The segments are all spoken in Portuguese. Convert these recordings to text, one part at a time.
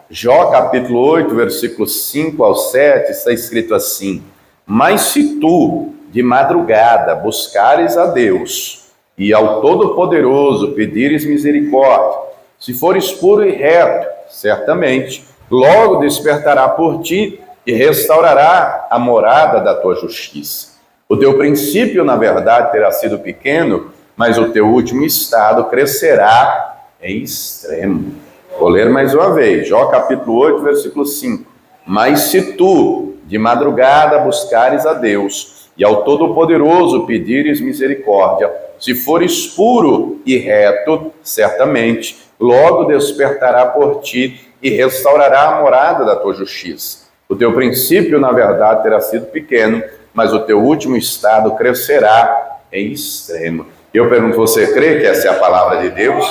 Jó capítulo 8, versículos 5 ao 7, está escrito assim: Mas se tu, de madrugada, buscares a Deus, e ao Todo-Poderoso pedires misericórdia, se fores puro e reto, certamente, logo despertará por ti e restaurará a morada da tua justiça. O teu princípio, na verdade, terá sido pequeno, mas o teu último estado crescerá em extremo. Vou ler mais uma vez, Jó capítulo 8, versículo 5. Mas se tu, de madrugada, buscares a Deus, e ao Todo-Poderoso pedires misericórdia, se fores puro e reto, certamente, logo despertará por ti e restaurará a morada da tua justiça. O teu princípio, na verdade, terá sido pequeno, mas o teu último estado crescerá em extremo. Eu pergunto, você crê que essa é a palavra de Deus?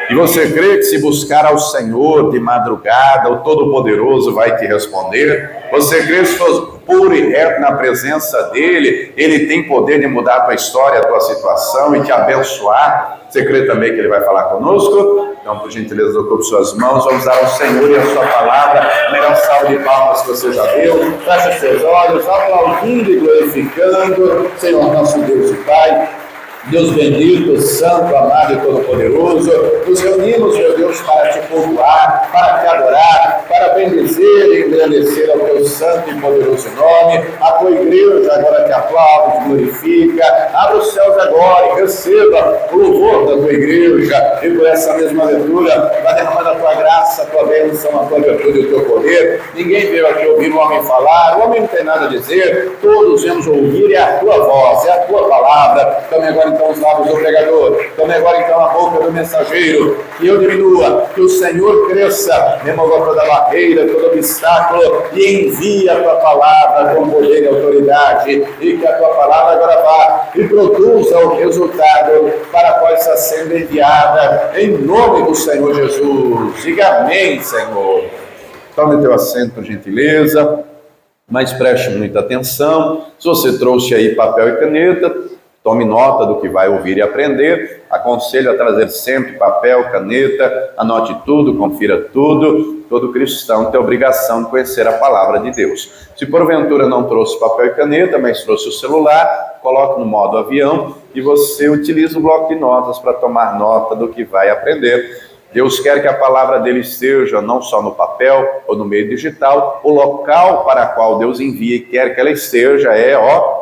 E você crê que se buscar ao Senhor de madrugada, o Todo-Poderoso vai te responder? Você crê que se for puro e reto na presença dEle, Ele tem poder de mudar a tua história, a tua situação e te abençoar? Você crê também que Ele vai falar conosco? Então, por gentileza, ocupe suas mãos, vamos dar ao Senhor e a sua palavra, a melhor salva de palmas que você já deu. Feche seus olhos, aplaudindo e glorificando, Senhor nosso Deus e Pai. Deus bendito, santo, amado e todo-poderoso, nos reunimos, meu Deus, para te povoar, para te adorar, para bendizer e engrandecer ao teu santo e poderoso nome. A tua igreja agora te aplaude, te glorifica. Abra os céus agora e receba o louvor da tua igreja. E por essa mesma leitura, vai derramando a tua graça, a tua bênção, a tua virtude e o teu poder. Ninguém veio aqui ouvir o homem falar, o homem não tem nada a dizer, todos vamos ouvir, é a tua voz, é a tua palavra. Também agora então os lábios do pregador, tome agora então a boca do mensageiro, que eu diminua, que o Senhor cresça, remova toda barreira, todo obstáculo e envie a tua palavra com poder e autoridade, e que a tua palavra agora vá e produza o resultado para a qual está sendo enviada, em nome do Senhor Jesus. Diga amém, Senhor. Tome teu assento, por gentileza, mas preste muita atenção. Se você trouxe aí papel e caneta, tome nota do que vai ouvir e aprender. Aconselho a trazer sempre papel, caneta, anote tudo, confira tudo. Todo cristão tem a obrigação de conhecer a palavra de Deus. Se porventura não trouxe papel e caneta, mas trouxe o celular, coloque no modo avião e você utiliza o bloco de notas para tomar nota do que vai aprender. Deus quer que a palavra dele esteja não só no papel ou no meio digital, o local para qual Deus envia e quer que ela esteja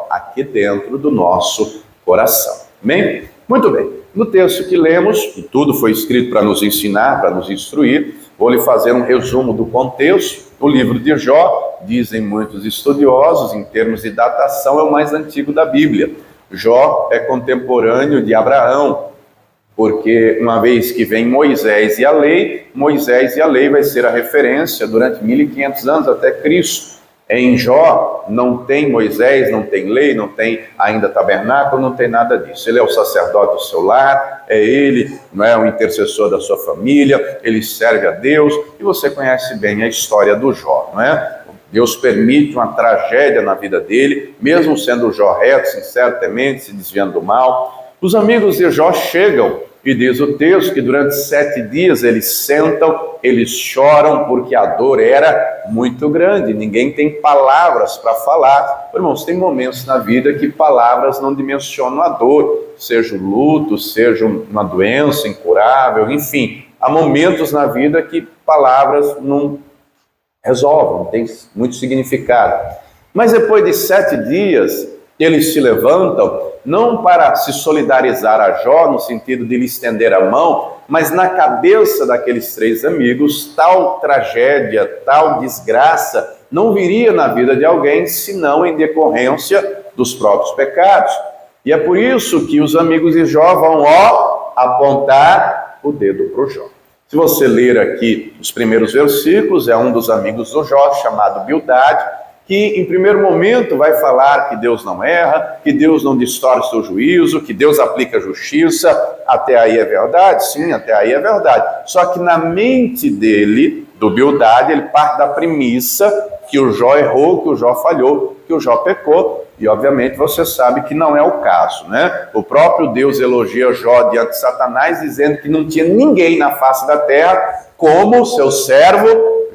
aqui dentro do nosso coração. Amém? Muito bem. No texto que lemos, e tudo foi escrito para nos ensinar, para nos instruir, vou lhe fazer um resumo do contexto. O livro de Jó, dizem muitos estudiosos, em termos de datação, é o mais antigo da Bíblia. Jó é contemporâneo de Abraão, porque uma vez que vem Moisés e a lei vai ser a referência durante 1500 anos até Cristo. Em Jó não tem Moisés, não tem lei, não tem ainda tabernáculo, não tem nada disso. Ele é o sacerdote do seu lar, é ele, não é, o intercessor da sua família, ele serve a Deus, e você conhece bem a história do Jó, não é? Deus permite uma tragédia na vida dele, mesmo sendo Jó reto, sincero, temente, se desviando do mal. Os amigos de Jó chegam e diz o texto que durante 7 dias eles sentam, eles choram porque a dor era muito grande. Ninguém tem palavras para falar. Irmãos, tem momentos na vida que palavras não dimensionam a dor, seja o luto, seja uma doença incurável, enfim. Há momentos na vida que palavras não resolvem, não tem muito significado. Mas depois de 7 dias, eles se levantam, não para se solidarizar a Jó, no sentido de lhe estender a mão, mas na cabeça daqueles 3 amigos, tal tragédia, tal desgraça, não viria na vida de alguém, senão em decorrência dos próprios pecados. E é por isso que os amigos de Jó vão, apontar o dedo para o Jó. Se você ler aqui os primeiros versículos, é um dos amigos do Jó, chamado Bildade, que em primeiro momento vai falar que Deus não erra, que Deus não distorce seu juízo, que Deus aplica justiça. Até aí é verdade? Sim, até aí é verdade. Só que na mente dele, do Bildade, ele parte da premissa que o Jó errou, que o Jó falhou, que o Jó pecou. E obviamente você sabe que não é o caso, né? O próprio Deus elogia Jó diante de Satanás, dizendo que não tinha ninguém na face da terra como o seu servo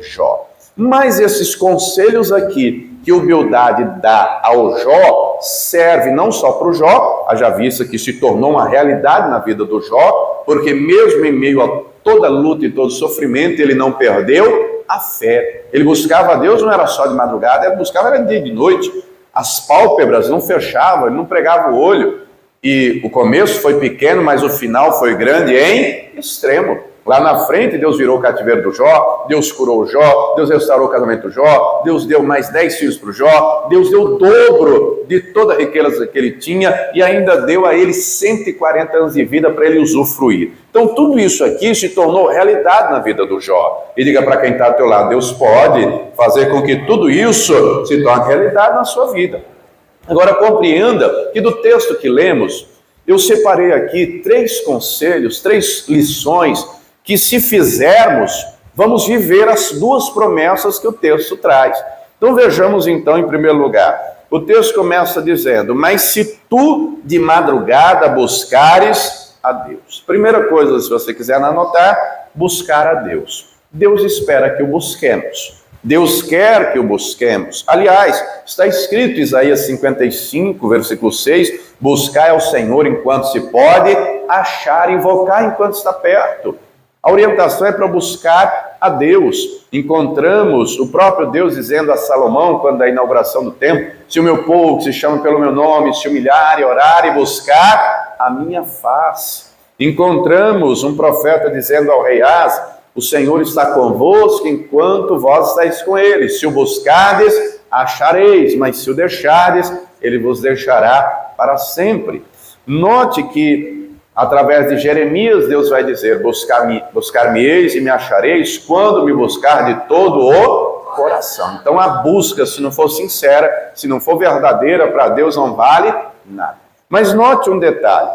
Jó. Mas esses conselhos aqui que o Bildade dá ao Jó serve não só para o Jó, haja vista que se tornou uma realidade na vida do Jó, porque mesmo em meio a toda luta e todo sofrimento, ele não perdeu a fé. Ele buscava a Deus, não era só de madrugada, ele buscava era dia e de noite. As pálpebras não fechavam, ele não pregava o olho. E o começo foi pequeno, mas o final foi grande em extremo. Lá na frente, Deus virou o cativeiro do Jó, Deus curou o Jó, Deus restaurou o casamento do Jó, Deus deu mais 10 filhos para o Jó, Deus deu o dobro de toda a riqueza que ele tinha e ainda deu a ele 140 anos de vida para ele usufruir. Então, tudo isso aqui se tornou realidade na vida do Jó. E diga para quem está ao teu lado, Deus pode fazer com que tudo isso se torne realidade na sua vida. Agora, compreenda que do texto que lemos, eu separei aqui 3 conselhos, 3 lições que, se fizermos, vamos viver as 2 promessas que o texto traz. Então vejamos então em primeiro lugar. O texto começa dizendo, mas se tu de madrugada buscares a Deus. Primeira coisa, se você quiser anotar, buscar a Deus. Deus espera que o busquemos. Deus quer que o busquemos. Aliás, está escrito em Isaías 55, versículo 6, buscar ao Senhor enquanto se pode, achar, invocar enquanto está perto. A orientação é para buscar a Deus. Encontramos o próprio Deus dizendo a Salomão, quando da inauguração do templo, se o meu povo, que se chama pelo meu nome, se humilhar e orar e buscar a minha face. Encontramos um profeta dizendo ao rei Asa, o Senhor está convosco enquanto vós estáis com ele. Se o buscardes, achareis, mas se o deixardes, ele vos deixará para sempre. Note que através de Jeremias, Deus vai dizer, buscar-me-eis e me achareis quando me buscar de todo o coração. Então a busca, se não for sincera, se não for verdadeira, para Deus não vale nada. Mas note um detalhe,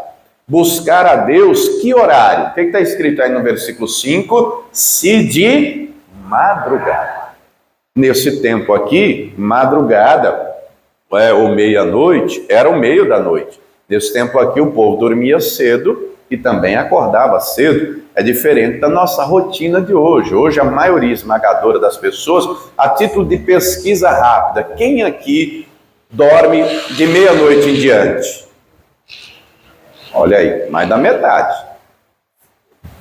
buscar a Deus, que horário? O que está escrito aí no versículo 5? Se de madrugada. Nesse tempo aqui, madrugada, ou meia-noite, era o meio da noite. Nesse tempo aqui o povo dormia cedo e também acordava cedo. É diferente da nossa rotina de hoje. Hoje a maioria esmagadora das pessoas, a título de pesquisa rápida, quem aqui dorme de meia-noite em diante? Olha aí, mais da metade.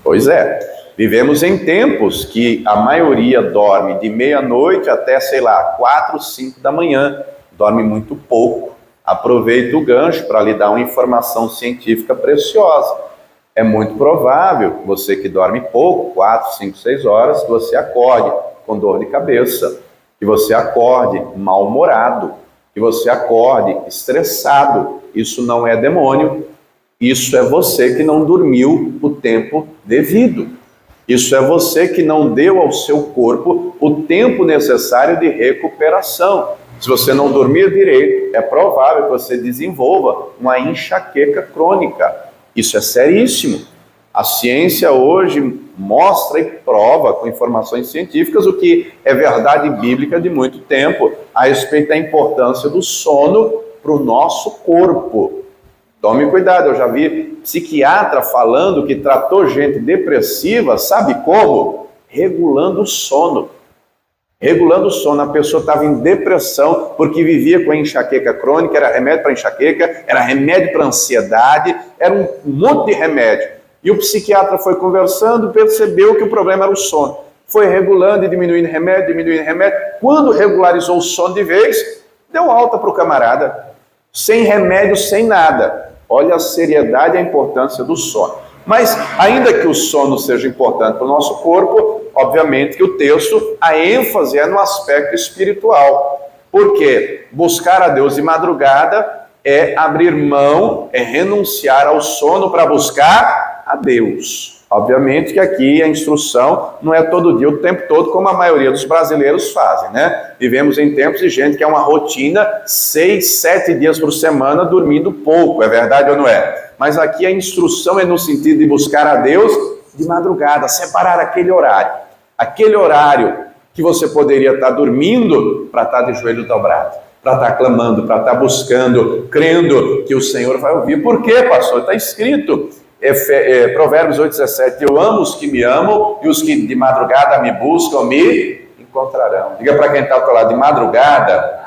Pois é, vivemos em tempos que a maioria dorme de meia-noite até, 4, 5 da manhã. Dorme muito pouco. Aproveita o gancho para lhe dar uma informação científica preciosa. É muito provável, você que dorme pouco, 4, 5, 6 horas, que você acorde com dor de cabeça, que você acorde mal-humorado, que você acorde estressado. Isso não é demônio, isso é você que não dormiu o tempo devido. Isso é você que não deu ao seu corpo o tempo necessário de recuperação. Se você não dormir direito, é provável que você desenvolva uma enxaqueca crônica. Isso é seríssimo. A ciência hoje mostra e prova com informações científicas o que é verdade bíblica de muito tempo a respeito da importância do sono para o nosso corpo. Tome cuidado, eu já vi psiquiatra falando que tratou gente depressiva, sabe como? Regulando o sono. Regulando o sono, a pessoa estava em depressão porque vivia com a enxaqueca crônica, era remédio para enxaqueca, era remédio para ansiedade, era um monte de remédio. E o psiquiatra foi conversando e percebeu que o problema era o sono. Foi regulando e diminuindo remédio. Quando regularizou o sono de vez, deu alta para o camarada. Sem remédio, sem nada. Olha a seriedade e a importância do sono. Mas, ainda que o sono seja importante para o nosso corpo, obviamente que o texto, a ênfase é no aspecto espiritual. Porque buscar a Deus de madrugada é abrir mão, é renunciar ao sono para buscar a Deus. Obviamente que aqui a instrução não é todo dia, o tempo todo, como a maioria dos brasileiros fazem, né? Vivemos em tempos de gente que é uma rotina 6, 7 dias por semana dormindo pouco, é verdade ou não é? Mas aqui a instrução é no sentido de buscar a Deus de madrugada, separar aquele horário que você poderia estar dormindo para estar de joelho dobrado, para estar clamando, para estar buscando, crendo que o Senhor vai ouvir. Por quê, pastor? Está escrito, Provérbios 8,17, eu amo os que me amam e os que de madrugada me buscam me encontrarão. Diga para quem está ao teu lado, de madrugada,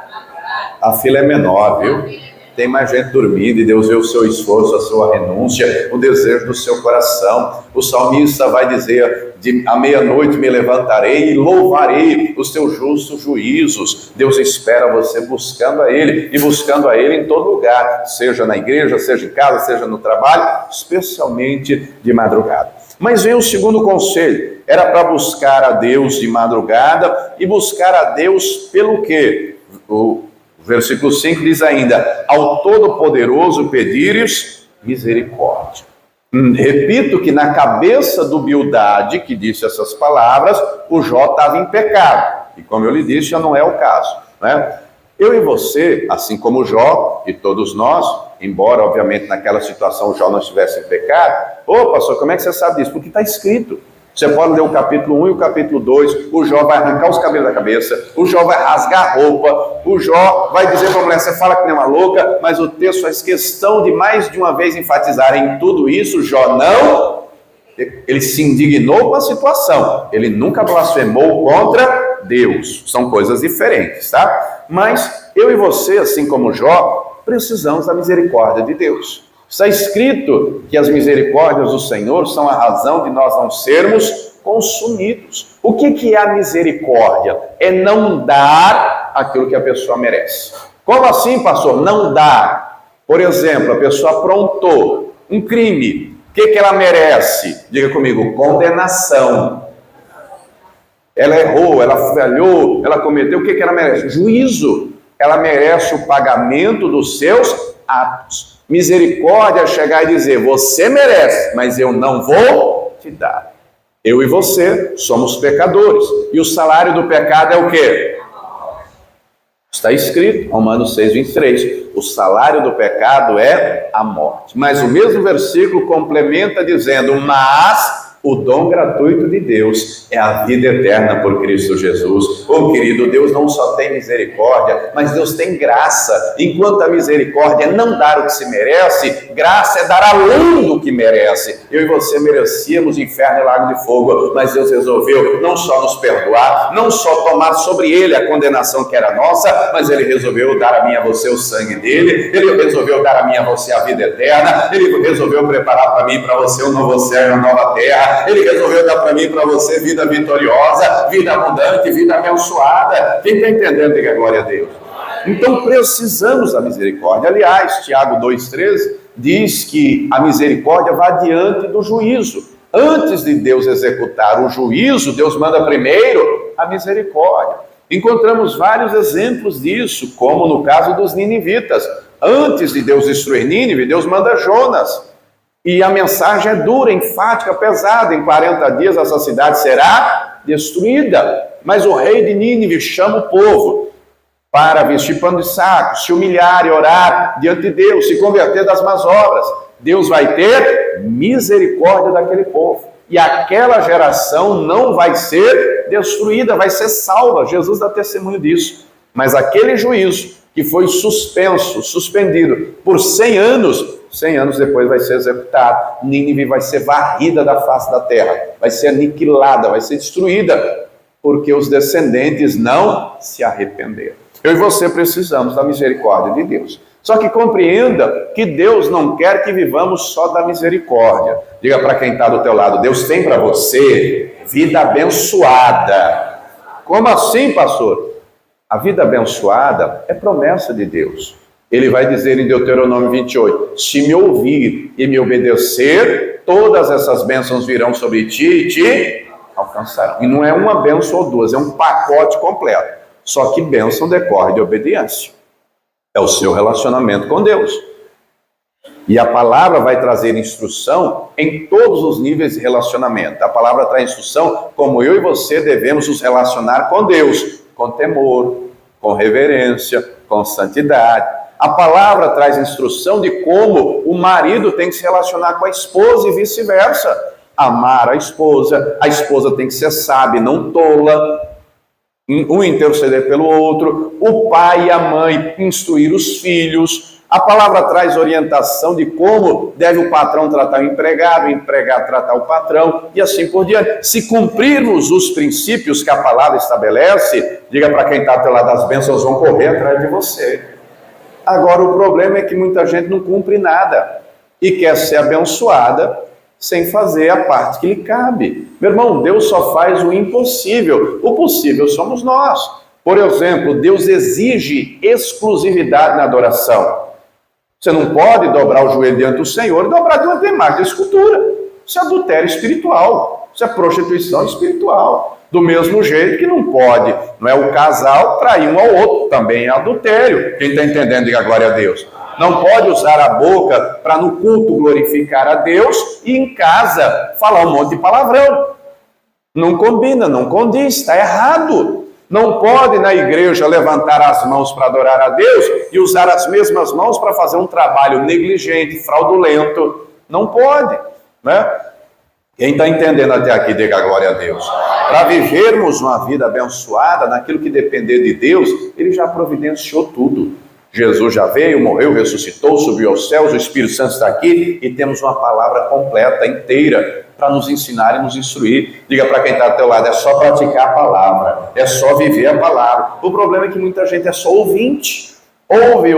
a fila é menor, viu? Tem mais gente dormindo e Deus vê o seu esforço, a sua renúncia, o desejo do seu coração. O salmista vai dizer, à meia-noite me levantarei e louvarei os teus justos juízos. Deus espera você buscando a Ele, e buscando a Ele em todo lugar, seja na igreja, seja em casa, seja no trabalho, especialmente de madrugada. Mas vem o segundo conselho, era para buscar a Deus de madrugada, e buscar a Deus pelo quê? O versículo 5 diz ainda, ao Todo-Poderoso pedires misericórdia. Repito que na cabeça do Bildade, que disse essas palavras, o Jó estava em pecado. E como eu lhe disse, já não é o caso, né? Eu e você, assim como Jó e todos nós, embora obviamente naquela situação Jó não estivesse em pecado, pastor, como é que você sabe disso? Porque está escrito. Você pode ler o capítulo 1 e o capítulo 2, o Jó vai arrancar os cabelos da cabeça, o Jó vai rasgar a roupa, o Jó vai dizer para a mulher, você fala que nem uma louca, mas o texto faz questão de mais de uma vez enfatizar em tudo isso, Jó não, ele se indignou com a situação, ele nunca blasfemou contra Deus, são coisas diferentes, tá? Mas eu e você, assim como Jó, precisamos da misericórdia de Deus. Está escrito que as misericórdias do Senhor são a razão de nós não sermos consumidos. O que é a misericórdia? É não dar aquilo que a pessoa merece. Como assim, pastor? Não dar. Por exemplo, a pessoa aprontou um crime. O que ela merece? Diga comigo, condenação. Ela errou, ela falhou, ela cometeu. O que ela merece? Juízo. Ela merece o pagamento dos seus atos. Misericórdia é chegar e dizer, você merece, mas eu não vou te dar. Eu e você somos pecadores. E o salário do pecado é o quê? Está escrito, Romanos 6:23. O salário do pecado é a morte. Mas o mesmo versículo complementa dizendo, mas o dom gratuito de Deus é a vida eterna por Cristo Jesus. Querido, Deus não só tem misericórdia, mas Deus tem graça. Enquanto a misericórdia é não dar o que se merece, graça é dar além do que merece. Eu e você merecíamos inferno e lago de fogo, mas Deus resolveu não só nos perdoar, não só tomar sobre Ele a condenação que era nossa, mas Ele resolveu dar a mim e a você o sangue dEle, Ele resolveu dar a mim e a você a vida eterna, Ele resolveu preparar para mim e para você um novo céu e uma nova terra, Ele resolveu dar para mim e para você vida vitoriosa, vida abundante, vida abençoada. Quem está entendendo, diga glória a Deus. Então precisamos da misericórdia. Aliás, Tiago 2,13 diz que a misericórdia vai diante do juízo. Antes de Deus executar o juízo, Deus manda primeiro a misericórdia. Encontramos vários exemplos disso, como no caso dos ninivitas. Antes de Deus destruir Nínive, Deus manda Jonas. E a mensagem é dura, enfática, pesada. Em 40 dias essa cidade será destruída. Mas o rei de Nínive chama o povo para vestir pano de saco, se humilhar e orar diante de Deus, se converter das más obras. Deus vai ter misericórdia daquele povo. E aquela geração não vai ser destruída, vai ser salva. Jesus dá testemunho disso. Mas aquele juízo que foi suspendido por 100 anos, 100 anos depois vai ser executado. Nínive vai ser varrida da face da terra, vai ser aniquilada, vai ser destruída, porque os descendentes não se arrependeram. Eu e você precisamos da misericórdia de Deus. Só que compreenda que Deus não quer que vivamos só da misericórdia. Diga para quem está do teu lado, Deus tem para você vida abençoada. Como assim, pastor? A vida abençoada é promessa de Deus. Ele vai dizer em Deuteronômio 28, se me ouvir e me obedecer, todas essas bênçãos virão sobre ti e te alcançarão. E não é uma bênção ou duas, é um pacote completo. Só que bênção decorre de obediência. É o seu relacionamento com Deus. E a palavra vai trazer instrução em todos os níveis de relacionamento. A palavra traz instrução como eu e você devemos nos relacionar com Deus, com temor, com reverência, com santidade. A palavra traz instrução de como o marido tem que se relacionar com a esposa e vice-versa. Amar a esposa tem que ser sábia, não tola. Um interceder pelo outro, o pai e a mãe instruir os filhos, A palavra traz orientação de como deve o patrão tratar o empregado tratar o patrão, e assim por diante. Se cumprirmos os princípios que a palavra estabelece, diga para quem está ao teu lado, as bênçãos vão correr atrás de você. Agora, o problema é que muita gente não cumpre nada e quer ser abençoada sem fazer a parte que lhe cabe. Meu irmão, Deus só faz o impossível. O possível somos nós. Por exemplo, Deus exige exclusividade na adoração. Você não pode dobrar o joelho diante do Senhor e dobrar diante da imagem da escultura. Isso é adultério espiritual. Isso é prostituição espiritual. Do mesmo jeito que não pode, não é o casal trair um ao outro, também é adultério. Quem está entendendo, diga glória a Deus. Não pode usar a boca para no culto glorificar a Deus e em casa falar um monte de palavrão. Não combina, não condiz, está errado. Não pode na igreja levantar as mãos para adorar a Deus e usar as mesmas mãos para fazer um trabalho negligente, fraudulento. Não pode, né? Quem está entendendo até aqui, diga glória a Deus. Para vivermos uma vida abençoada, naquilo que depender de Deus, Ele já providenciou tudo. Jesus já veio, morreu, ressuscitou, subiu aos céus, o Espírito Santo está aqui e temos uma palavra completa, inteira, para nos ensinar e nos instruir. Diga para quem está ao teu lado, é só praticar a palavra, é só viver a palavra. O problema é que muita gente é só ouvinte. Ouve,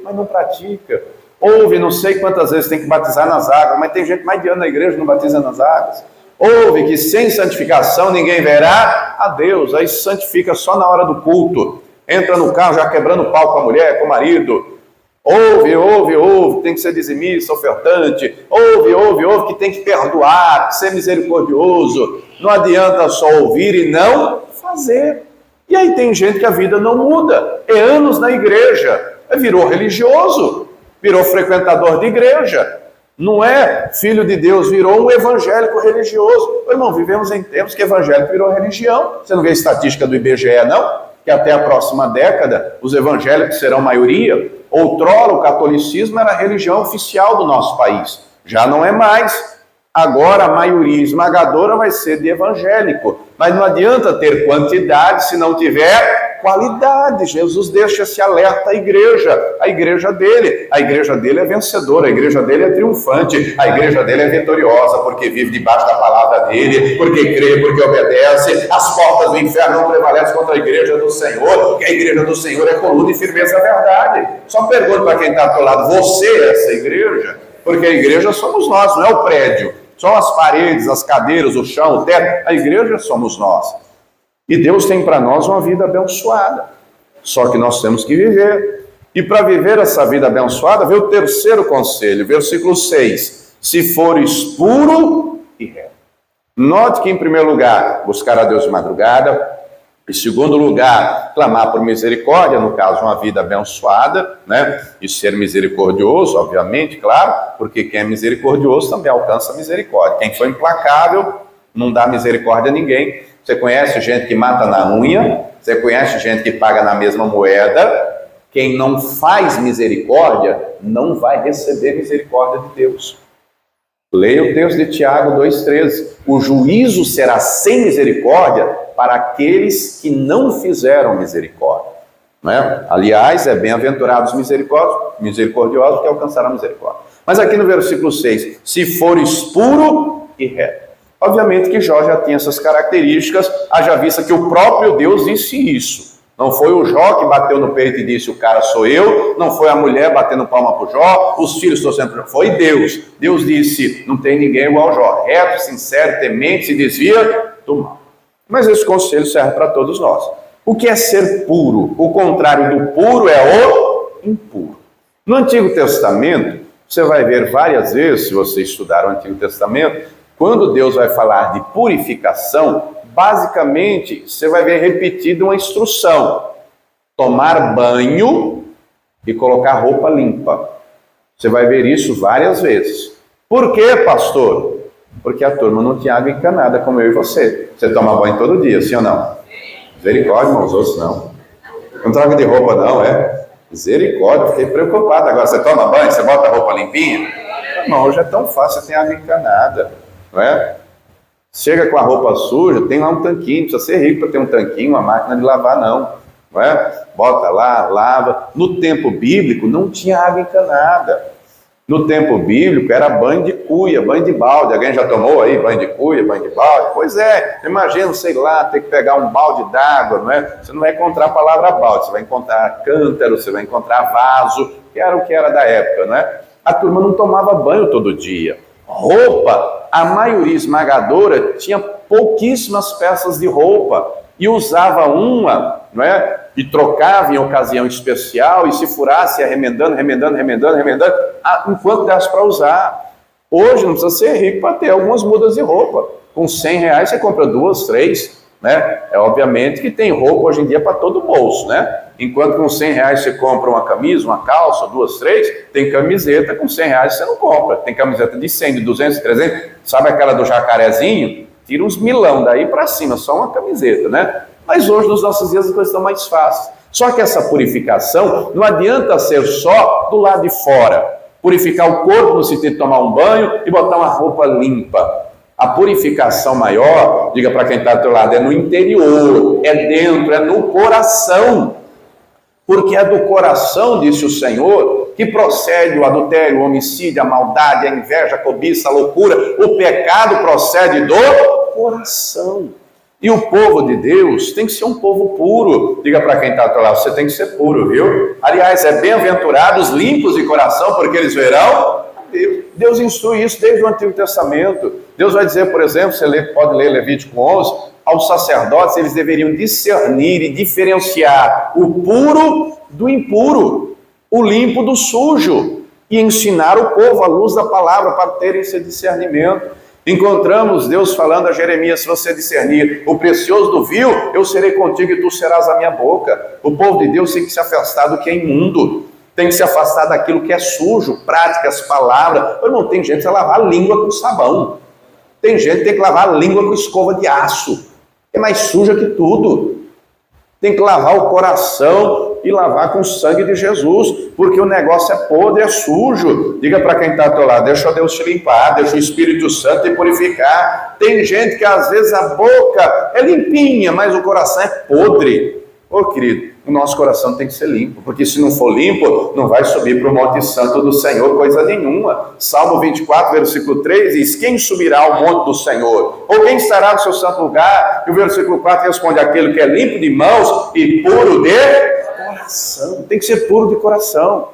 mas não pratica. Ouve, não sei quantas vezes tem que batizar nas águas, mas tem gente mais de ano na igreja que não batiza nas águas. Ouve que sem santificação ninguém verá a Deus, aí santifica só na hora do culto. Entra no carro já quebrando o pau com a mulher, com o marido. Ouve, tem que ser dizimista, ofertante. Ouve, que tem que perdoar, que ser misericordioso. Não adianta só ouvir e não fazer. E aí tem gente que a vida não muda. É anos na igreja, virou religioso, virou frequentador de igreja. Não é filho de Deus, virou um evangélico religioso. Meu irmão, vivemos em tempos que evangélico virou religião. Você não vê a estatística do IBGE, não? Que até a próxima década os evangélicos serão maioria. Outrora o catolicismo era a religião oficial do nosso país. Já não é mais. Agora a maioria esmagadora vai ser de evangélico. Mas não adianta ter quantidade se não tiver qualidade. Jesus deixa esse alerta à igreja. A igreja dele é vencedora, a igreja dele é triunfante, a igreja dele é vitoriosa, porque vive debaixo da palavra dele, porque crê, porque obedece. As portas do inferno não prevalecem contra a igreja do Senhor, porque a igreja do Senhor é coluna e firmeza da verdade. Só pergunto para quem está ao teu lado, você é essa igreja? Porque a igreja somos nós, não é o prédio. São as paredes, as cadeiras, o chão, o teto. A igreja somos nós. E Deus tem para nós uma vida abençoada. Só que nós temos que viver. E para viver essa vida abençoada, vem o terceiro conselho, versículo 6. Se fores puro e reto. Note que, em primeiro lugar, buscar a Deus de madrugada. Em segundo lugar, clamar por misericórdia, no caso, uma vida abençoada, né? E ser misericordioso, obviamente, claro, porque quem é misericordioso também alcança misericórdia. Quem for implacável, não dá misericórdia a ninguém. Você conhece gente que mata na unha? Você conhece gente que paga na mesma moeda? Quem não faz misericórdia, não vai receber misericórdia de Deus. Leia o texto de Tiago 2,13. O juízo será sem misericórdia para aqueles que não fizeram misericórdia. Não é? Aliás, é bem-aventurados misericordiosos que alcançarão misericórdia. Mas aqui no versículo 6, se fores puro e reto. Obviamente que Jó já tinha essas características, haja vista que o próprio Deus disse isso. Não foi o Jó que bateu no peito e disse, o cara sou eu. Não foi a mulher batendo palma para o Jó. Os filhos estão sempre... Foi Deus. Deus disse, não tem ninguém igual ao Jó. Reto, sincero, temente, se desvia do mal. Mas esse conselho serve para todos nós. O que é ser puro? O contrário do puro é o impuro. No Antigo Testamento, você vai ver várias vezes, se você estudar o Antigo Testamento, quando Deus vai falar de purificação, basicamente, você vai ver repetido uma instrução. Tomar banho e colocar roupa limpa. Você vai ver isso várias vezes. Por quê, pastor? Porque a turma não tinha água encanada, como eu e você. Você toma banho todo dia, sim ou não? Misericórdia, irmãos, outros não. Não troca de roupa não, é? Misericórdia, fiquei preocupado. Agora, você toma banho, você bota a roupa limpinha? Não, hoje é tão fácil, você tem água encanada, não é? Chega com a roupa suja, tem lá um tanquinho, precisa ser rico para ter um tanquinho, uma máquina de lavar, não. não é? Bota lá, lava. No tempo bíblico não tinha água encanada. No tempo bíblico era banho de cuia, banho de balde. Alguém já tomou aí banho de cuia, banho de balde? Pois é, imagina, sei lá, ter que pegar um balde d'água, não é? Você não vai encontrar a palavra balde, você vai encontrar cântaro, você vai encontrar vaso, que era o que era da época, não é? A turma não tomava banho todo dia. Roupa, a maioria esmagadora tinha pouquíssimas peças de roupa e usava uma, não é? E trocava em ocasião especial, e se furasse, ia remendando, enquanto desse para usar. Hoje não precisa ser rico para ter algumas mudas de roupa. Com R$100 você compra 2, 3, né? É obviamente que tem roupa hoje em dia para todo bolso, né? Enquanto com R$100 você compra uma camisa, uma calça, 2, 3, tem camiseta com R$100 você não compra. Tem camiseta de 100, de 200, de 300, sabe aquela do jacarezinho? Tira uns milão daí para cima, só uma camiseta, né? Mas hoje, nos nossos dias, as coisas estão mais fáceis. Só que essa purificação não adianta ser só do lado de fora. Purificar o corpo no sentido de tomar um banho e botar uma roupa limpa. A purificação maior, diga para quem está do teu lado, é no interior, é dentro, é no coração. Porque é do coração, disse o Senhor, que procede o adultério, o homicídio, a maldade, a inveja, a cobiça, a loucura. O pecado procede do coração. E o povo de Deus tem que ser um povo puro. Diga para quem está do teu lado, você tem que ser puro, viu? Aliás, é bem-aventurados, limpos de coração, porque eles verão Deus. Deus instrui isso desde o Antigo Testamento. Deus vai dizer, por exemplo, você pode ler Levítico 11, aos sacerdotes eles deveriam discernir e diferenciar o puro do impuro, o limpo do sujo, e ensinar o povo à luz da palavra para terem esse discernimento. Encontramos Deus falando a Jeremias, se você discernir o precioso do vil, eu serei contigo e tu serás a minha boca. O povo de Deus tem que se afastar do que é imundo, tem que se afastar daquilo que é sujo, práticas, palavras. Não tem gente que vai lavar a língua com sabão, tem gente que tem que lavar a língua com escova de aço, é mais suja que tudo. Tem que lavar o coração e lavar com o sangue de Jesus, porque o negócio é podre, é sujo. Diga para quem está ao teu lado, deixa Deus te limpar, deixa o Espírito Santo te purificar. Tem gente que às vezes a boca é limpinha, mas o coração é podre. Ô querido, o nosso coração tem que ser limpo, porque se não for limpo, não vai subir para o Monte Santo do Senhor coisa nenhuma. Salmo 24, versículo 3 diz, quem subirá ao monte do Senhor? Ou quem estará no seu santo lugar? E o versículo 4 responde, aquele que é limpo de mãos e puro de coração. Tem que ser puro de coração.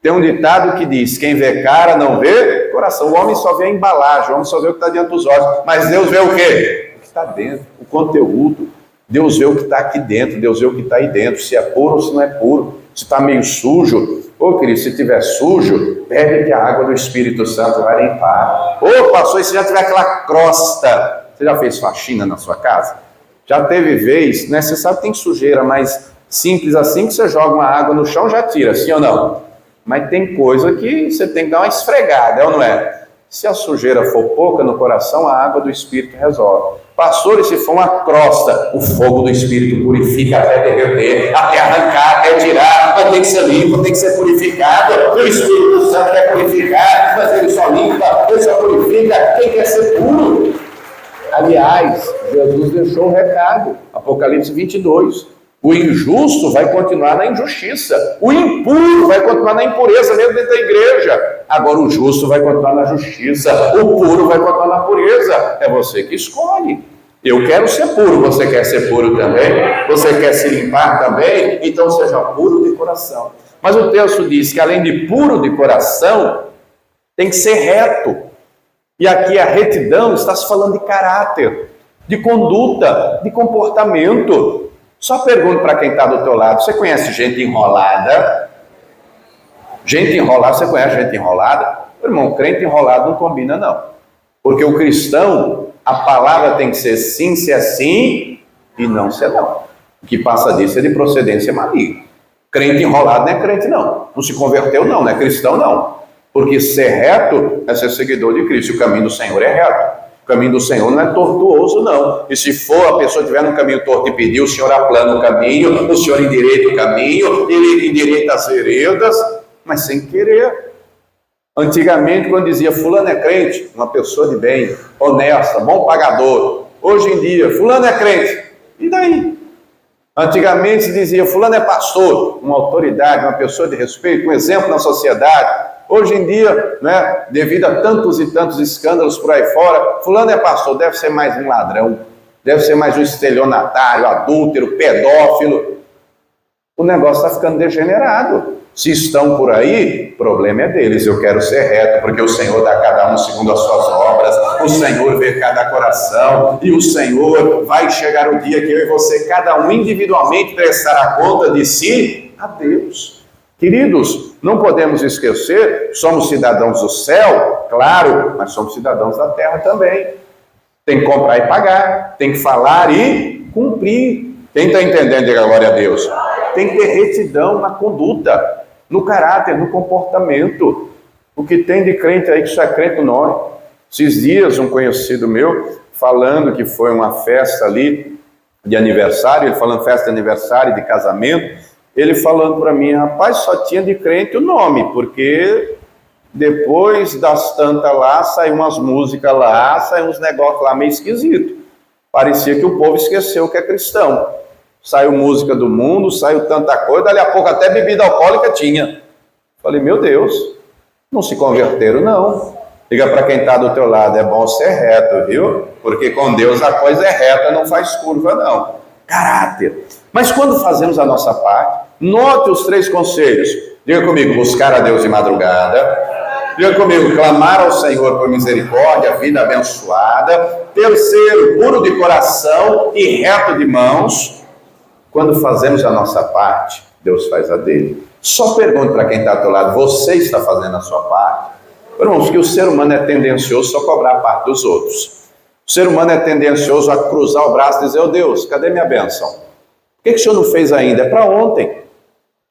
Tem um ditado que diz, quem vê cara não vê coração. O homem só vê a embalagem, o homem só vê o que está diante dos olhos. Mas Deus vê o quê? O que está dentro, o conteúdo. Deus vê o que está aqui dentro, Deus vê o que está aí dentro, se é puro ou se não é puro, se está meio sujo. Ô querido, se estiver sujo, pede que a água do Espírito Santo vai limpar. Ô pastor, e se já tiver aquela crosta, você já fez faxina na sua casa? Já teve vez, né? Você sabe que tem sujeira, mas simples assim, que você joga uma água no chão, já tira, sim ou não? Mas tem coisa que você tem que dar uma esfregada, é ou não é? Se a sujeira for pouca no coração, a água do Espírito resolve. Pastor, e se for uma crosta, o fogo do Espírito purifica até derreter, até arrancar, até tirar, mas tem que ser limpo, tem que ser purificado. O Espírito Santo quer purificar, mas ele só limpa, ele só purifica quem quer ser puro. Aliás, Jesus deixou um recado, Apocalipse 22. O injusto vai continuar na injustiça, o impuro vai continuar na impureza, mesmo dentro da igreja. Agora o justo vai continuar na justiça, o puro vai continuar na pureza. É você que escolhe. Eu quero ser puro, você quer ser puro também? Você quer se limpar também? Então seja puro de coração. Mas o texto diz que além de puro de coração, tem que ser reto. E aqui a retidão está se falando de caráter, de conduta, de comportamento. Só pergunto para quem está do teu lado, você conhece gente enrolada? Gente enrolada, você conhece gente enrolada? Irmão, crente enrolado não combina não. Porque o cristão, a palavra tem que ser sim, se é sim, e não se é não. O que passa disso é de procedência maligna. Crente enrolado não é crente não. Não se converteu não é cristão não. Porque ser reto é ser seguidor de Cristo. O caminho do Senhor é reto. O caminho do Senhor não é tortuoso, não. E se for, a pessoa estiver no caminho torto e pedir, o Senhor aplana o caminho, o Senhor endireita o caminho, Ele endireita as veredas, mas sem querer. Antigamente, quando dizia, fulano é crente, uma pessoa de bem, honesta, bom pagador. Hoje em dia, fulano é crente. E daí? Antigamente se dizia, fulano é pastor, uma autoridade, uma pessoa de respeito, um exemplo na sociedade. Hoje em dia, né, devido a tantos e tantos escândalos por aí fora, fulano é pastor, deve ser mais um ladrão, deve ser mais um estelionatário, adúltero, pedófilo. O negócio está ficando degenerado. Se estão por aí, o problema é deles. Eu quero ser reto, porque o Senhor dá a cada um segundo as suas obras, o Senhor vê cada coração, e o Senhor vai chegar o dia que eu e você, cada um individualmente, prestará conta de si a Deus. Queridos, não podemos esquecer, somos cidadãos do céu, claro, mas somos cidadãos da terra também. Tem que comprar e pagar, tem que falar e cumprir. Quem está entendendo, diga glória a Deus. Tem que ter retidão na conduta, no caráter, no comportamento. O que tem de crente aí que só é crente no nome. Esses dias, um conhecido meu, falando que foi uma festa ali de aniversário, ele falando festa de aniversário, de casamento, ele falando para mim, rapaz, só tinha de crente o nome, porque depois das tantas lá, saiu umas músicas lá, saiu uns negócios lá meio esquisitos. Parecia que o povo esqueceu que é cristão. Saiu música do mundo, saiu tanta coisa, dali a pouco até bebida alcoólica tinha. Falei, meu Deus, não se converteram não. Diga para quem está do teu lado, é bom ser reto, viu? Porque com Deus a coisa é reta, não faz curva não. Caráter. Mas quando fazemos a nossa parte, note os 3 conselhos. Diga comigo, buscar a Deus de madrugada. Diga comigo, clamar ao Senhor por misericórdia, vida abençoada. Terceiro, puro de coração e reto de mãos. Quando fazemos a nossa parte, Deus faz a dele. Só pergunto para quem está ao teu lado, você está fazendo a sua parte? Irmãos, que o ser humano é tendencioso só a cobrar a parte dos outros. O ser humano é tendencioso a cruzar o braço e dizer, oh Deus, cadê minha bênção? Por que o Senhor não fez ainda? É para ontem.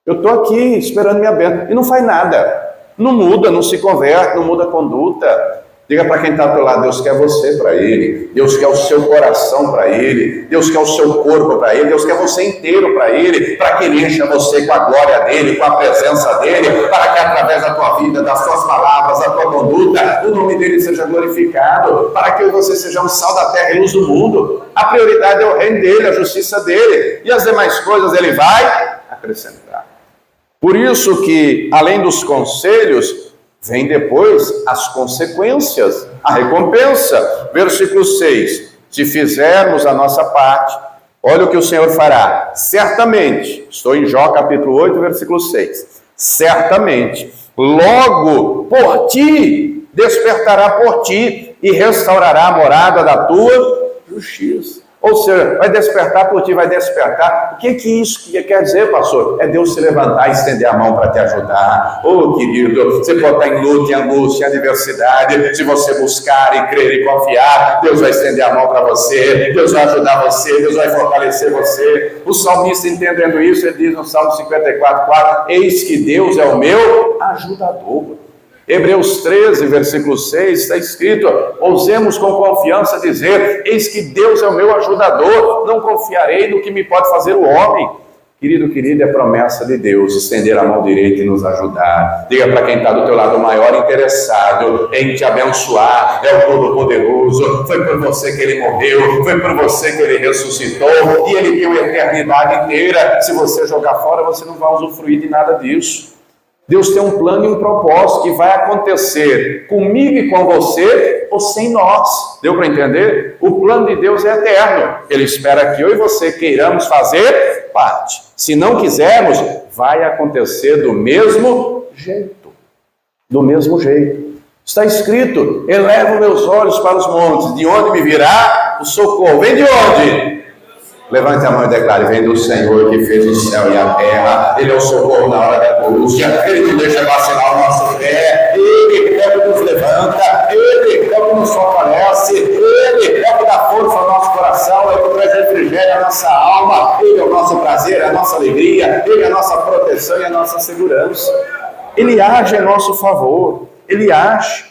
Eu estou aqui esperando minha bênção. E não faz nada. Não muda, não se converte, não muda a conduta. Diga para quem está ao teu lado, Deus quer você para Ele. Deus quer o seu coração para Ele. Deus quer o seu corpo para Ele. Deus quer você inteiro para Ele. Para que Ele encha você com a glória dEle, com a presença dEle. Para que através da tua vida, das tuas palavras, da tua conduta, o nome dEle seja glorificado. Para que você seja um sal da terra e luz do mundo. A prioridade é o reino dEle, a justiça dEle. E as demais coisas Ele vai acrescentar. Por isso que, além dos conselhos, vem depois as consequências, a recompensa. Versículo 6. Se fizermos a nossa parte, olha o que o Senhor fará. Certamente, estou em Jó capítulo 8, versículo 6. Certamente, logo por ti, despertará por ti e restaurará a morada da tua justiça. Ou seja, vai despertar por ti, vai despertar. O que isso quer dizer, pastor? É Deus se levantar e estender a mão para te ajudar. Oh, querido, você pode estar em luta, em angústia, em adversidade. Se você buscar e crer e confiar, Deus vai estender a mão para você. Deus vai ajudar você, Deus vai fortalecer você. O salmista, entendendo isso, ele diz no Salmo 54:4, eis que Deus é o meu ajudador. Hebreus 13, versículo 6, está escrito, ousemos com confiança dizer, eis que Deus é o meu ajudador, não confiarei no que me pode fazer o homem. Querido, querida, é promessa de Deus, estender a mão direita e nos ajudar. Diga para quem está do teu lado, o maior interessado em te abençoar é o Todo-Poderoso. Foi por você que Ele morreu, foi por você que Ele ressuscitou, e Ele tem uma eternidade inteira. Se você jogar fora, você não vai usufruir de nada disso. Deus tem um plano e um propósito que vai acontecer comigo e com você ou sem nós. Deu para entender? O plano de Deus é eterno. Ele espera que eu e você queiramos fazer parte. Se não quisermos, vai acontecer do mesmo jeito. Do mesmo jeito. Está escrito, elevo meus olhos para os montes, de onde me virá o socorro? Vem de onde? Levante a mão e declare, vem do Senhor que fez o céu e a terra. Ele é o socorro na hora da angústia. Ele não deixa vacilar o nosso pé. Ele é o que nos levanta. Ele é o que nos fortalece. Ele é o que dá força ao nosso coração. É o que traz refrigério à nossa alma. Ele é o nosso prazer, a nossa alegria. Ele é a nossa proteção e a nossa segurança. Ele age em nosso favor. Ele age.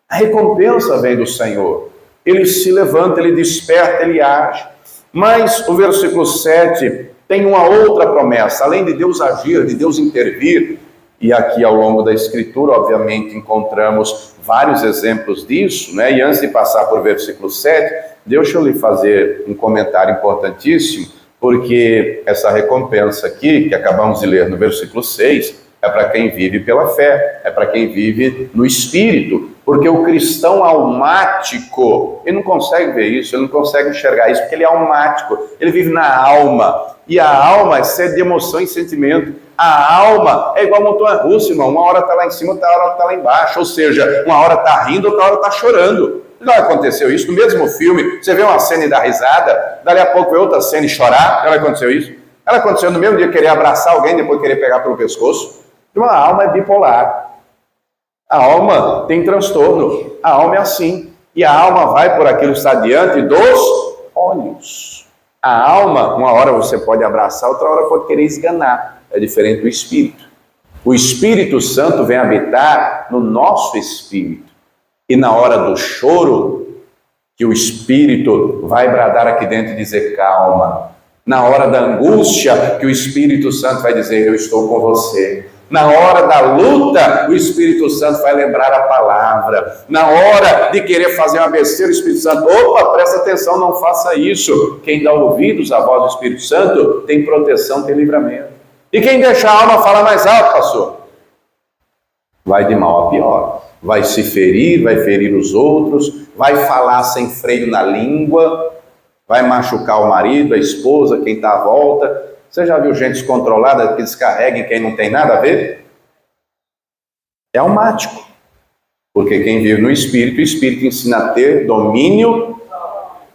A recompensa vem do Senhor. Ele se levanta, ele desperta, ele age. Mas o versículo 7 tem uma outra promessa, além de Deus agir, de Deus intervir, e aqui ao longo da Escritura, obviamente, encontramos vários exemplos disso, né? E antes de passar por versículo 7, deixa eu lhe fazer um comentário importantíssimo, Porque essa recompensa aqui, que acabamos de ler no versículo 6, é para quem vive pela fé, é para quem vive no Espírito. Porque o cristão almático, ele não consegue ver isso, ele não consegue enxergar isso, porque ele é almático, ele vive na alma. E a alma é sede de emoção e sentimento. A alma é igual a montanha-russa, irmão. Uma hora está lá em cima, outra hora está lá embaixo. Ou seja, uma hora está rindo, outra hora está chorando. Não aconteceu isso no mesmo filme? Você vê uma cena e dá risada, dali a pouco vê outra cena e chorar. Não aconteceu isso? Ela aconteceu no mesmo dia querer abraçar alguém, depois querer pegar pelo pescoço. Uma alma é bipolar. A alma tem transtorno. A alma é assim. E a alma vai por aquilo que está diante dos olhos. A alma, uma hora você pode abraçar, outra hora pode querer esganar. É diferente do Espírito. O Espírito Santo vem habitar no nosso espírito. E na hora do choro, que o Espírito vai bradar aqui dentro e dizer calma. Na hora da angústia, que o Espírito Santo vai dizer eu estou com você. Na hora da luta, o Espírito Santo vai lembrar a palavra. Na hora de querer fazer uma besteira, o Espírito Santo, opa, presta atenção, não faça isso. Quem dá ouvidos à voz do Espírito Santo tem proteção, tem livramento. E quem deixa a alma falar mais alto, pastor, vai de mal a pior. Vai se ferir, vai ferir os outros, vai falar sem freio na língua, vai machucar o marido, a esposa, quem está à volta. Você já viu gente descontrolada que descarrega em quem não tem nada a ver? É almático. Porque quem vive no Espírito, o Espírito ensina a ter domínio.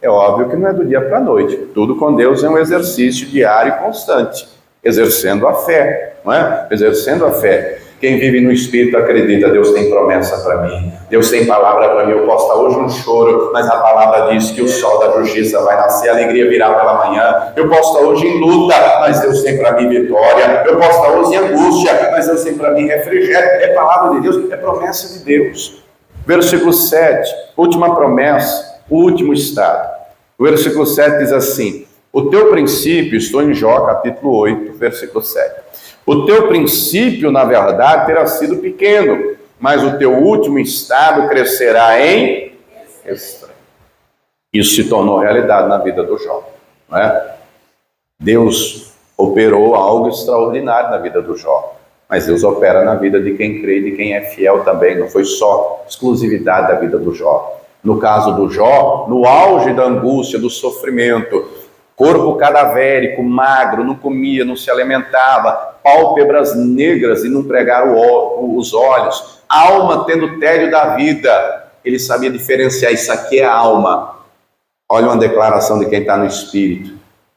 É óbvio que não é do dia para a noite. Tudo com Deus é um exercício diário e constante. Exercendo a fé, não é? Exercendo a fé. Quem vive no Espírito acredita, Deus tem promessa para mim, Deus tem palavra para mim. Eu posso estar hoje no choro, mas a palavra diz que o sol da justiça vai nascer, a alegria virá pela manhã. Eu posso estar hoje em luta, mas Deus tem para mim vitória. Eu posso estar hoje em angústia, mas Deus tem para mim refrigério. É palavra de Deus, é promessa de Deus. Versículo 7, última promessa, o último estado. O versículo 7 diz assim: o teu princípio, estou em Jó, capítulo 8, versículo 7. O teu princípio, na verdade, terá sido pequeno, mas o teu último estado crescerá em extremo. Isso se tornou realidade na vida do Jó, não é? Deus operou algo extraordinário na vida do Jó, mas Deus opera na vida de quem crê e de quem é fiel também. Não foi só exclusividade da vida do Jó. No caso do Jó, no auge da angústia, do sofrimento, corpo cadavérico, magro, não comia, não se alimentava, pálpebras negras e não pregaram os olhos, alma tendo tédio da vida, ele sabia diferenciar, isso aqui é a alma. Olha uma declaração de quem está no Espírito: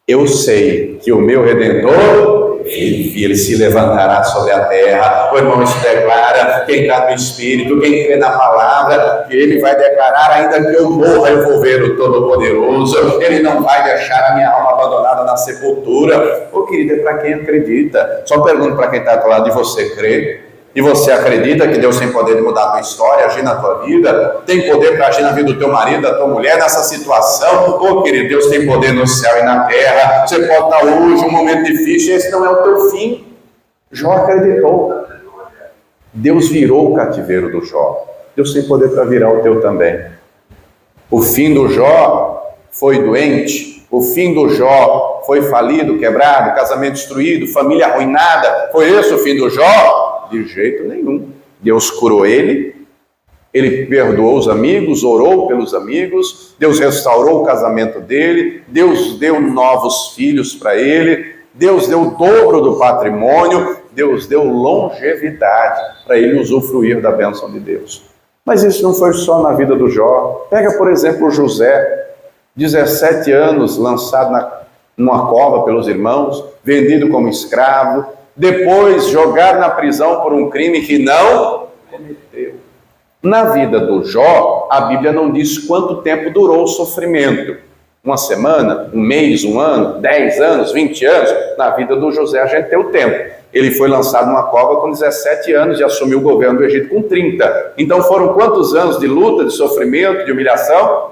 eu sei que o meu Redentor vive, ele se levantará sobre a terra. O irmão, isso declara, quem está no Espírito, quem crê na palavra, que ele vai declarar, ainda que eu morra, eu vou ver o Todo-Poderoso, ele não vai deixar a minha alma abandonada na sepultura. Ô querido, é para quem acredita. Só pergunto para quem está do lado de você: crê? E você acredita que Deus tem poder de mudar a tua história, agir na tua vida? Tem poder para agir na vida do teu marido, da tua mulher, nessa situação? Ô querido, Deus tem poder no céu e na terra. Você pode estar hoje um momento difícil, esse não é o teu fim. Jó acreditou. Deus virou o cativeiro do Jó. Deus tem poder para virar o teu também. O fim do Jó foi doente. O fim do Jó foi falido, quebrado, casamento destruído, família arruinada. Foi esse o fim do Jó? De jeito nenhum. Deus curou ele perdoou os amigos, orou pelos amigos, Deus restaurou o casamento dele, Deus deu novos filhos para ele, Deus deu o dobro do patrimônio, Deus deu longevidade para ele usufruir da bênção de Deus. Mas isso não foi só na vida do Jó. Pega, por exemplo, o José, 17 anos, lançado numa cova pelos irmãos, vendido como escravo, depois jogado na prisão por um crime que não cometeu. Na vida do Jó, a Bíblia não diz quanto tempo durou o sofrimento. Uma semana, um mês, um ano, 10 anos, 20 anos. Na vida do José a gente tem o tempo. Ele foi lançado numa cova com 17 anos e assumiu o governo do Egito com 30. Então foram quantos anos de luta, de sofrimento, de humilhação?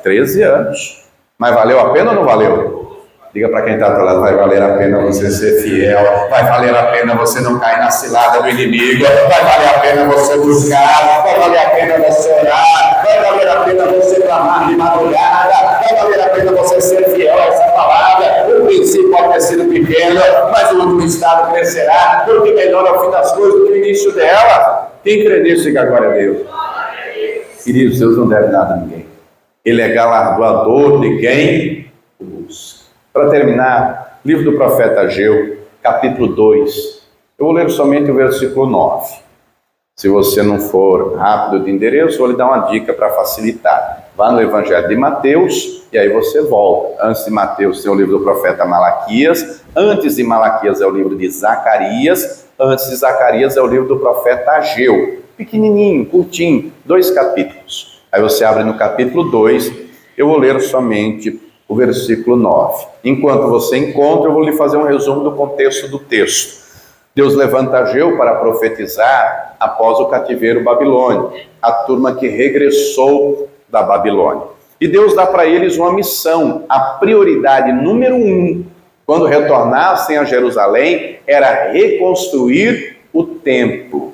13 anos. Mas valeu a pena ou não valeu? Diga para quem está do lado, vai valer a pena você ser fiel, vai valer a pena você não cair na cilada do inimigo, vai valer a pena você buscar, vai valer a pena você orar, vai valer a pena você clamar de madrugada, vai valer a pena você ser fiel a essa palavra. O princípio pode ter sido pequeno, mas o último estado crescerá, porque melhor é o fim das coisas do que o início dela. Quem crê nisso, diga glória a Deus. Queridos, Deus não deve nada a ninguém. Ele é galardoador de quem o busca. Para terminar, livro do profeta Ageu, capítulo 2. Eu vou ler somente o versículo 9. Se você não for rápido de endereço, vou lhe dar uma dica para facilitar. Vá no Evangelho de Mateus e aí você volta. Antes de Mateus tem o livro do profeta Malaquias. Antes de Malaquias é o livro de Zacarias. Antes de Zacarias é o livro do profeta Ageu. Pequenininho, curtinho, 2 capítulos. Aí você abre no capítulo 2. Eu vou ler somente o versículo 9. Enquanto você encontra, eu vou lhe fazer um resumo do contexto do texto. Deus levanta Ageu para profetizar após o cativeiro babilônico, a turma que regressou da Babilônia. E Deus dá para eles uma missão. A prioridade número 1, quando retornassem a Jerusalém, era reconstruir o templo.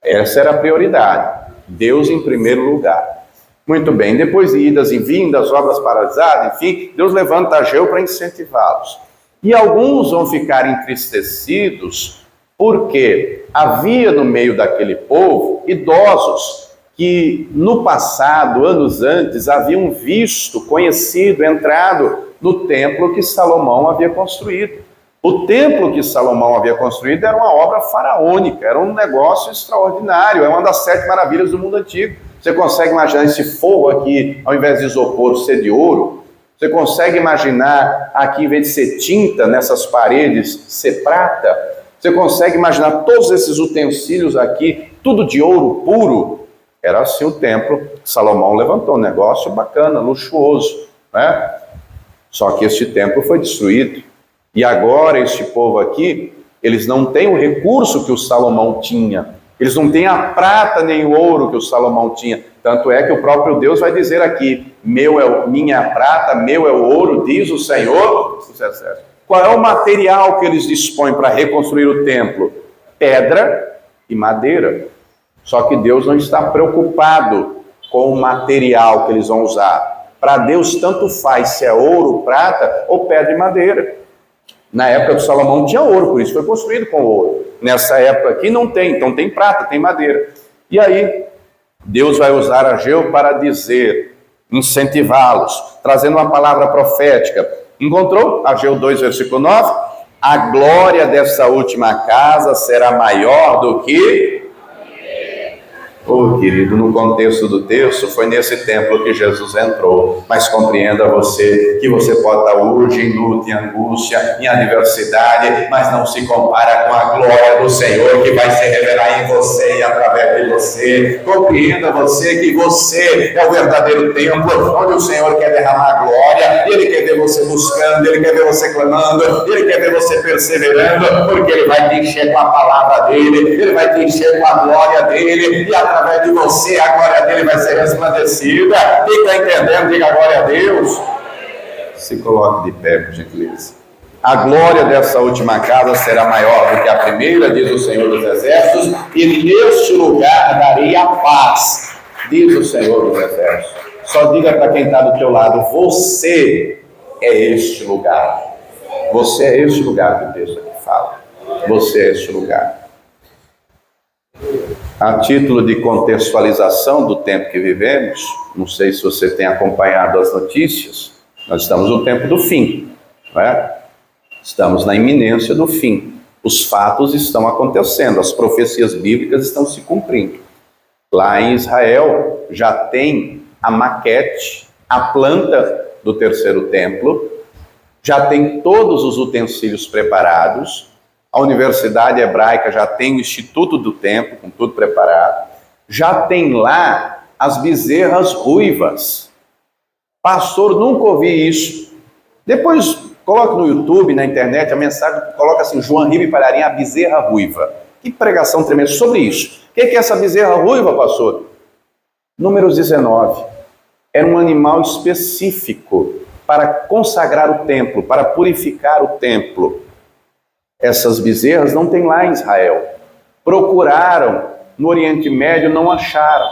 Essa era a prioridade. Deus em primeiro lugar. Muito bem, depois de idas e vindas, obras paralisadas, enfim, Deus levanta Ageu para incentivá-los. E alguns vão ficar entristecidos porque havia no meio daquele povo idosos que no passado, anos antes, haviam visto, conhecido, entrado no templo que Salomão havia construído. O templo que Salomão havia construído era uma obra faraônica, era um negócio extraordinário, é uma das 7 maravilhas do mundo antigo. Você consegue imaginar esse fogo aqui, ao invés de isopor, ser de ouro? Você consegue imaginar aqui, em vez de ser tinta, nessas paredes, ser prata? Você consegue imaginar todos esses utensílios aqui, tudo de ouro puro? Era assim o templo. Salomão levantou um negócio bacana, luxuoso, né? Só que este templo foi destruído. E agora este povo aqui, eles não têm o recurso que o Salomão tinha. Eles não têm a prata nem o ouro que o Salomão tinha. Tanto é que o próprio Deus vai dizer aqui, minha prata, meu é o ouro, diz o Senhor. Qual é o material que eles dispõem para reconstruir o templo? Pedra e madeira. Só que Deus não está preocupado com o material que eles vão usar. Para Deus tanto faz se é ouro, prata ou pedra e madeira. Na época do Salomão tinha ouro, por isso foi construído com ouro. Nessa época aqui não tem, então tem prata, tem madeira. E aí, Deus vai usar Ageu para dizer, incentivá-los, trazendo uma palavra profética. Encontrou? Ageu 2, versículo 9. A glória dessa última casa será maior do que... querido, no contexto do texto, foi nesse templo que Jesus entrou. Mas compreenda você que você pode estar hoje em luta, em angústia, em adversidade, mas não se compara com a glória do Senhor que vai se revelar em você e através de você. Compreenda você que você é o verdadeiro templo, onde o Senhor quer derramar glória. Ele quer ver você buscando, Ele quer ver você clamando, Ele quer ver você perseverando, porque Ele vai te encher com a palavra dEle, Ele vai te encher com a glória dEle, e através de você a glória dEle vai ser resplandecida. Quem está entendendo, diga glória a Deus. Se coloque de pé, por gentileza. A glória dessa última casa será maior do que a primeira, diz o Senhor dos Exércitos, e neste lugar darei a paz, diz o Senhor dos Exércitos. Só diga para quem está do teu lado, você é este lugar. Você é este lugar que o texto aqui fala. Você é este lugar. A título de contextualização do tempo que vivemos, não sei se você tem acompanhado as notícias, nós estamos no tempo do fim, não é? Estamos na iminência do fim. Os fatos estão acontecendo, as profecias bíblicas estão se cumprindo. Lá em Israel já tem a maquete, a planta do terceiro templo, já tem todos os utensílios preparados. A Universidade Hebraica já tem o Instituto do Templo, com tudo preparado. Já tem lá as bezerras ruivas. Pastor, nunca ouvi isso. Depois, coloque no YouTube, na internet, a mensagem, coloca assim, João Ribe Palharim, a bezerra ruiva. Que pregação tremenda sobre isso. O que é essa bezerra ruiva, pastor? Números 19. Era um animal específico para consagrar o templo, para purificar o templo. Essas bezerras não tem lá em Israel. Procuraram no Oriente Médio, não acharam.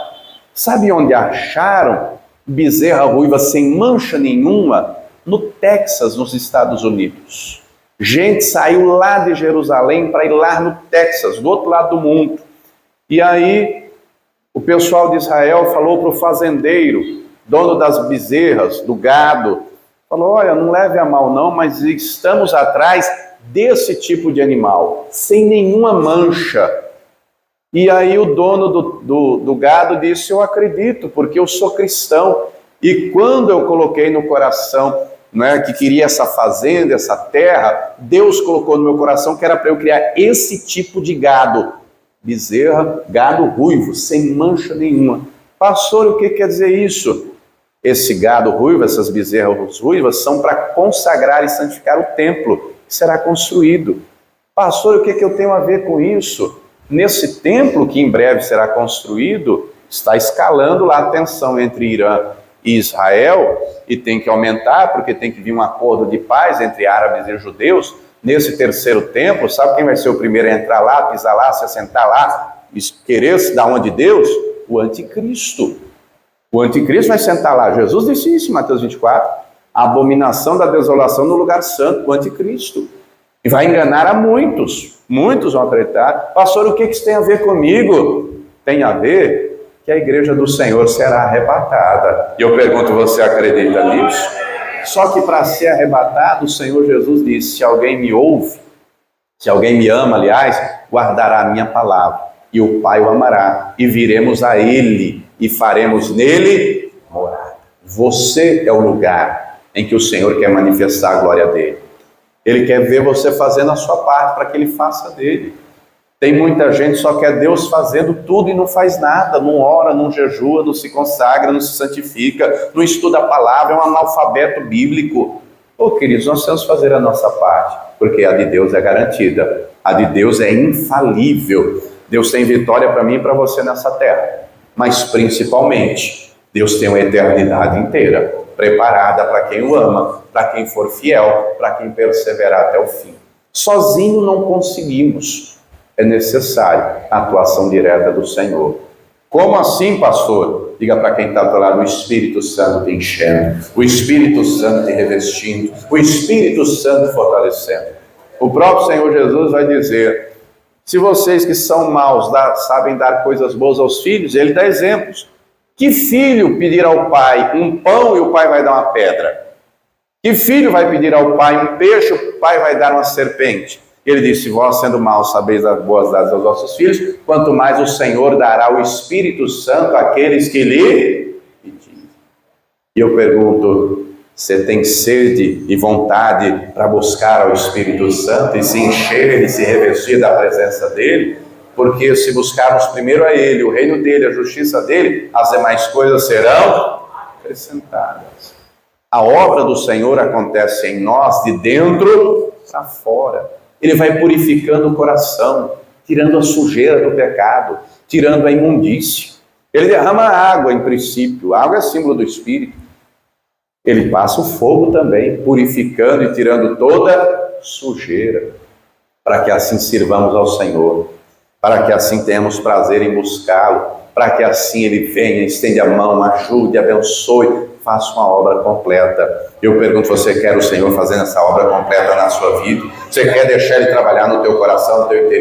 Sabe onde acharam bezerra ruiva sem mancha nenhuma? No Texas, nos Estados Unidos. Gente saiu lá de Jerusalém para ir lá no Texas, do outro lado do mundo. E aí o pessoal de Israel falou para o fazendeiro, dono das bezerras, do gado, falou: olha, não leve a mal não, mas estamos atrás desse tipo de animal, sem nenhuma mancha. E aí o dono do gado disse: eu acredito, porque eu sou cristão. E quando eu coloquei no coração, que queria essa fazenda, essa terra, Deus colocou no meu coração que era para eu criar esse tipo de gado. Bezerra, gado ruivo, sem mancha nenhuma. Pastor, o que quer dizer isso? Esse gado ruivo, essas bezerras ruivas, são para consagrar e santificar o templo que será construído. Pastor, o que eu tenho a ver com isso? Nesse templo que em breve será construído, está escalando lá a tensão entre Irã e Israel, e tem que aumentar, porque tem que vir um acordo de paz entre árabes e judeus. Nesse terceiro templo, sabe quem vai ser o primeiro a entrar lá, pisar lá, se assentar lá, querer se dar uma de Deus? O anticristo. O anticristo vai sentar lá. Jesus disse isso em Mateus 24. A abominação da desolação no lugar santo, o anticristo. E vai enganar a muitos. Muitos vão acreditar. Pastor, o que isso tem a ver comigo? Tem a ver que a igreja do Senhor será arrebatada. E eu pergunto, você acredita nisso? Só que para ser arrebatado, o Senhor Jesus disse: se alguém me ouve, se alguém me ama, aliás, guardará a minha palavra, e o Pai o amará, e viremos a Ele, e faremos nele morada. Você é o lugar em que o Senhor quer manifestar a glória dele. Ele quer ver você fazendo a sua parte para que ele faça dele. Tem muita gente que só quer Deus fazendo tudo e não faz nada, não ora, não jejua, não se consagra, não se santifica, não estuda a palavra, é um analfabeto bíblico. Queridos, nós temos que fazer a nossa parte, porque a de Deus é garantida, a de Deus é infalível. Deus tem vitória para mim e para você nessa terra, mas principalmente, Deus tem uma eternidade inteira preparada para quem o ama, para quem for fiel, para quem perseverar até o fim. Sozinho não conseguimos. É necessário a atuação direta do Senhor. Como assim, pastor? Diga para quem está do lado: o Espírito Santo te enchendo, o Espírito Santo te revestindo, o Espírito Santo fortalecendo. O próprio Senhor Jesus vai dizer: se vocês que são maus sabem dar coisas boas aos filhos, ele dá exemplos. Que filho pedir ao pai um pão e o pai vai dar uma pedra? Que filho vai pedir ao pai um peixe e o pai vai dar uma serpente? Ele disse: vós sendo maus sabeis dar boas dádivas aos vossos filhos, quanto mais o Senhor dará o Espírito Santo àqueles que lhe pedirem. E eu pergunto: você tem sede e vontade para buscar ao Espírito Santo e se encher e se revestir da presença dele? Porque se buscarmos primeiro a ele, o reino dele, a justiça dele, as demais coisas serão acrescentadas. A obra do Senhor acontece em nós de dentro para fora. Ele vai purificando o coração, tirando a sujeira do pecado, tirando a imundície. Ele derrama água em princípio, a água é símbolo do Espírito. Ele passa o fogo também, purificando e tirando toda sujeira, para que assim sirvamos ao Senhor, para que assim tenhamos prazer em buscá-lo, para que assim ele venha, estende a mão, ajude, abençoe, faça uma obra completa. Eu pergunto: você quer o Senhor fazendo essa obra completa na sua vida? Você quer deixar ele trabalhar no teu coração, no teu interior?